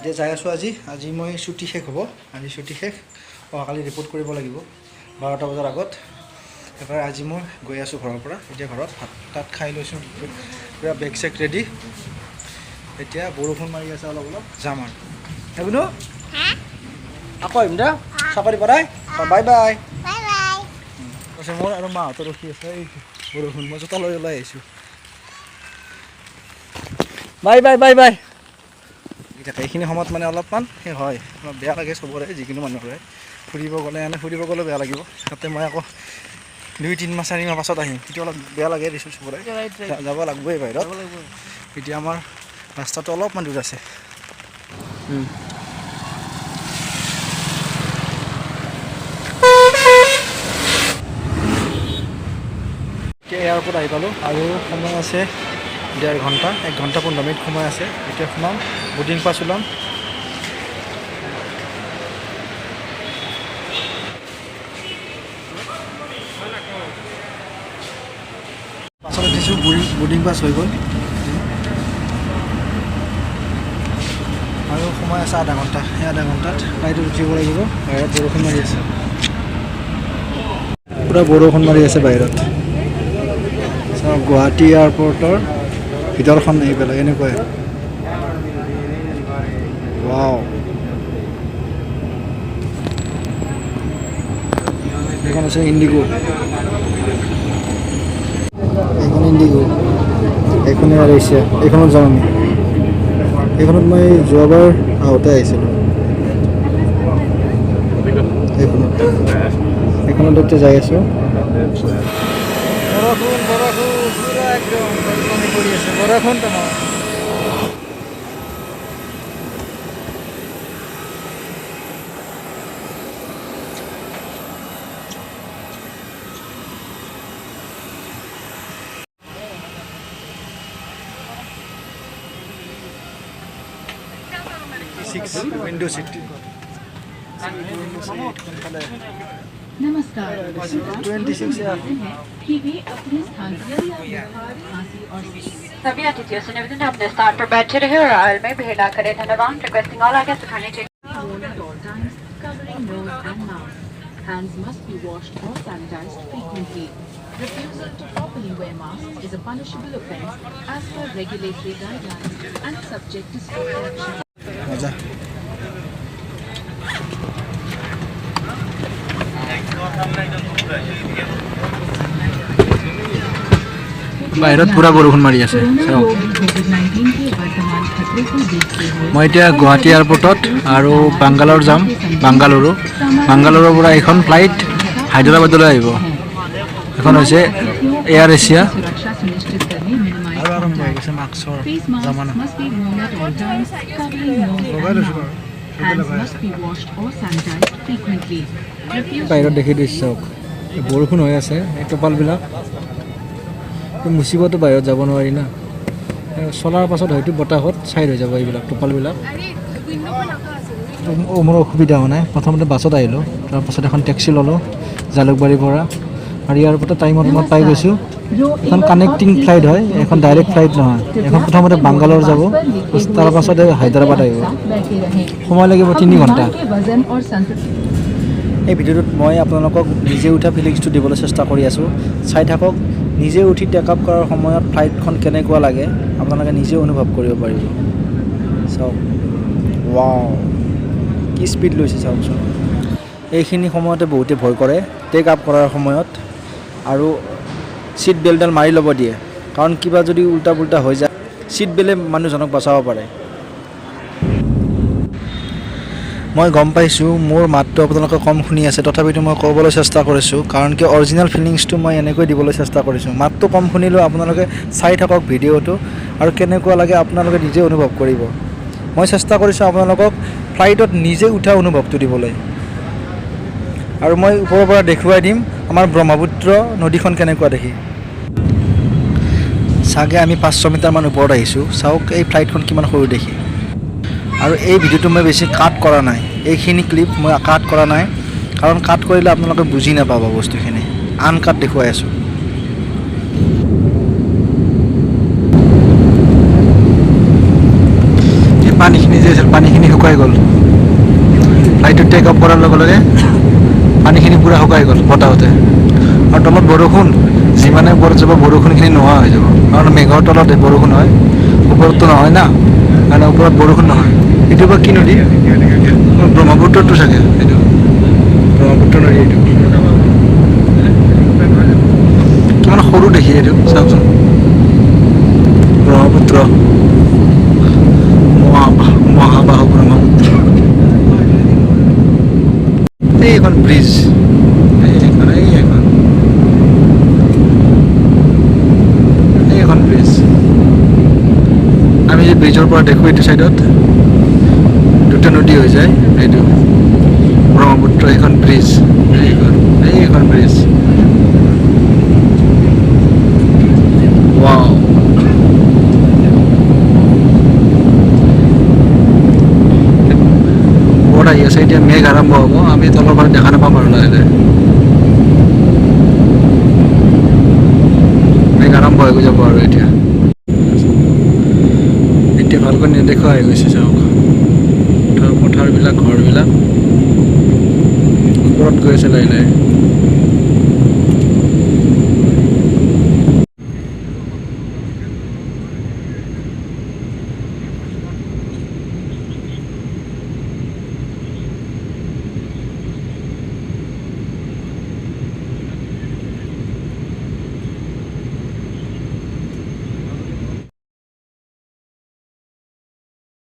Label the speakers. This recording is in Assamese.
Speaker 1: যে যাই আছোঁ আজি মই ছুটি শেষ হ'ব আজি ছুটি শেষ অহাকালি ৰিপৰ্ট কৰিব লাগিব 12টা বজাৰ আগত সেইকাৰণে আজি মই গৈ আছোঁ ঘৰৰ পৰা এতিয়া ঘৰত ভাত তাত খাই লৈছোঁ পুৰা বেগ চেক ৰেডি এতিয়া বৰষুণ মাৰি আছে অলপ অলপ যাম আৰু বুনু আকৌ আহিম দে চাকৰি পৰাই বাই বাই কৈছে মোৰ আৰু মাহঁতৰ ৰখি আছে এই বৰষুণ মই চোতালৈ ওলাই আহিছোঁ বাই বাই বাই বাই এইখিনি সময়ত মানে অলপমান সেই হয় অলপ বেয়া লাগে চবৰে যিকোনো মানুহৰে ফুৰিব গ'লে বেয়া লাগিব তাতে মই আকৌ 2-3 মাহ 4 মাহ পাছত আহিম তেতিয়া অলপ বেয়া লাগে দিছোঁ চবৰে যাব লাগিবই বাহিৰত এতিয়া আমাৰ ৰাস্তাটো অলপমান দূৰ আছে এতিয়া এয়াৰপৰ্ট আহি পালোঁ আৰু সময় আছে 1.5 ঘণ্টা 1 ঘণ্টা 15 মিনিট সময় আছে এতিয়া সোমাম বোৰ্ডিং পাছ ওলাম পাছত উঠিছোঁ বোৰ্ডিং পাছ হৈ গ'ল আৰু সময় আছে আধা ঘণ্টা সেই আধা ঘণ্টাত ফ্লাইটত উঠিব লাগিব বাহিৰত বৰষুণ মাৰি আছে পূৰা বৰষুণ মাৰি আছে বাহিৰত চাওক গুৱাহাটী এয়াৰপৰ্টৰ ভিতৰখন আহি পেলাই এনেকুৱাই ৱাও এইখন আছে ইণ্ডিগো এইখন ইণ্ডিগো এইখন এয়াৰ এছিয়া এইখনত যাওঁ আমি এইখনত মই যোৱাবাৰ আহোঁতে আহিছিলোঁ এইখনত এতিয়া যাই আছোঁ বৰষুণ পুৰা একদম পানী পৰি আছে বৰষুণ তোমাৰ विंडो सीट
Speaker 2: नमस्कार
Speaker 1: 26 यार
Speaker 2: अपने स्थान पर खांसी और
Speaker 3: सभी अतिथियों से निवेदन है अपने स्थान पर बैठे रहे और आयल में भीड़ ना करें धन्यवाद रिक्वेस्टिंग ऑल आगे सुखाने चाहिए
Speaker 2: at all times, covering nose and mouth. Hands must be washed or sanitized frequently. Refusal to properly wear masks is a punishable offence as per regulatory guidelines and subject to strict action.
Speaker 1: मजा বাহিৰত পুৰা বৰষুণ মাৰি আছে মই এতিয়া গুৱাহাটী এয়াৰপৰ্টত আৰু বাংগালোৰ যাম বাংগালোৰৰ পৰা এখন ফ্লাইট হায়দৰাবাদলৈ আহিব এখন হৈছে এয়াৰ এছিয়া আৰু আৰম্ভ হৈ গৈছে মাস্কৰ জামানা বাহিৰত দেখি দিছে চাওক বৰষুণ হৈ আছে এই টোপালবিলাক মুচিবতো বাহিৰত যাব নোৱাৰি না চলাৰ পাছত হয়তো বতাহত চাইড হৈ যাব এইবিলাক টোপালবিলাক মোৰ অসুবিধা হোৱা নাই প্ৰথমতে বাছত আহিলোঁ তাৰপাছত এখন টেক্সি ল'লোঁ জালুকবাৰীৰ পৰা আৰু ইয়াৰ পৰা টাইমত মই পাই গৈছোঁ এখন কানেক্টিং ফ্লাইট হয় এখন ডাইৰেক্ট ফ্লাইট নহয় এখন প্ৰথমতে বাংগালোৰ যাব তাৰ পাছতে হায়দৰাবাদ আহিব সময় লাগিব 3 ঘণ্টা এই ভিডিঅ'টোত মই আপোনালোকক নিজে উঠা ফিলিংছটো দিবলৈ চেষ্টা কৰি আছোঁ চাই থাকক নিজে উঠি টেক আপ কৰাৰ সময়ত ফ্লাইটখন কেনেকুৱা লাগে আপোনালোকে নিজে অনুভৱ কৰিব পাৰিব চাওক ৱাও কি স্পীড লৈছে চাওকচোন এইখিনি সময়তে বহুতে ভয় কৰে টেক আপ কৰাৰ সময়ত আৰু ছিট বেল্টডাল মাৰি ল'ব দিয়ে কাৰণ কিবা যদি উল্টা পুল্টা হৈ যায় ছিট বেল্টে মানুহজনক বচাব পাৰে মই গম পাইছোঁ মোৰ মাতটো আপোনালোকে কম শুনি আছে তথাপিতো মই ক'বলৈ চেষ্টা কৰিছোঁ কাৰণ কি অৰিজিনেল ফিলিংছটো মই এনেকৈ দিবলৈ চেষ্টা কৰিছোঁ মাতটো কম শুনিলেও আপোনালোকে চাই থাকক ভিডিঅ'টো আৰু কেনেকুৱা লাগে আপোনালোকে নিজে অনুভৱ কৰিব মই চেষ্টা কৰিছোঁ আপোনালোকক ফ্লাইটত নিজে উঠা অনুভৱটো দিবলৈ আৰু মই ওপৰৰ পৰা দেখুৱাই দিম আমাৰ ব্ৰহ্মপুত্ৰ নদীখন কেনেকুৱা দেখি চাগে আমি 500 মিটাৰমান ওপৰত আহিছোঁ চাওক এই ফ্লাইটখন কিমান সৰু দেখি আৰু এই ভিডিঅ'টো মই বেছি কাট কৰা নাই এইখিনি ক্লিপ মই কাট কৰা নাই কাৰণ কাট কৰিলে আপোনালোকে বুজি নাপাব বস্তুখিনি আনকাট দেখুৱাই আছোঁ এই পানীখিনি যে আছিল পানীখিনি শুকাই গ'ল ফ্লাইটটো টেক অফ কৰাৰ লগে লগে পানীখিনি পূৰা শুকাই গ'ল বতাহতে আৰু তলত বৰষুণ যিমানে ওপৰত যাব বৰষুণখিনি নোহোৱা হৈ যাব কাৰণ মেঘৰ তলত বৰষুণ হয় ওপৰততো নহয় না কাৰণে ওপৰত বৰষুণ নহয় এইটো বা কি নদী ব্ৰহ্মপুত্ৰটো চাগে এইটো ব্ৰহ্মপুত্ৰ নদী এইটো কিমান সৰু দেখি এইটো চাওকচোন ব্ৰহ্মপুত্ৰ মহাবাহু ব্ৰহ্মপুত্ৰ এইখন ব্ৰিজ এইখন ব্ৰিজ আমি যে ব্ৰিজৰ পৰা দেখোঁ এইটো চাইডত দুটা নদী হৈ যায় এইটো ব্ৰহ্মপুত্ৰ এইখন ব্ৰিজ এইখন ব্ৰিজ ৱাও বৰ আহি আছে এতিয়া মেঘ আৰম্ভ হ'ব আমি তলৰ পৰা দেখা নাপাম আৰু লাহে লাহে মেঘ আৰম্ভ হৈ যাব আৰু এতিয়া ভালকৈ নেদেখুৱা হৈ গৈছে চাওক পথাৰবিলাক ঘৰবিলাক ওপৰত গৈ আছে লাহে লাহে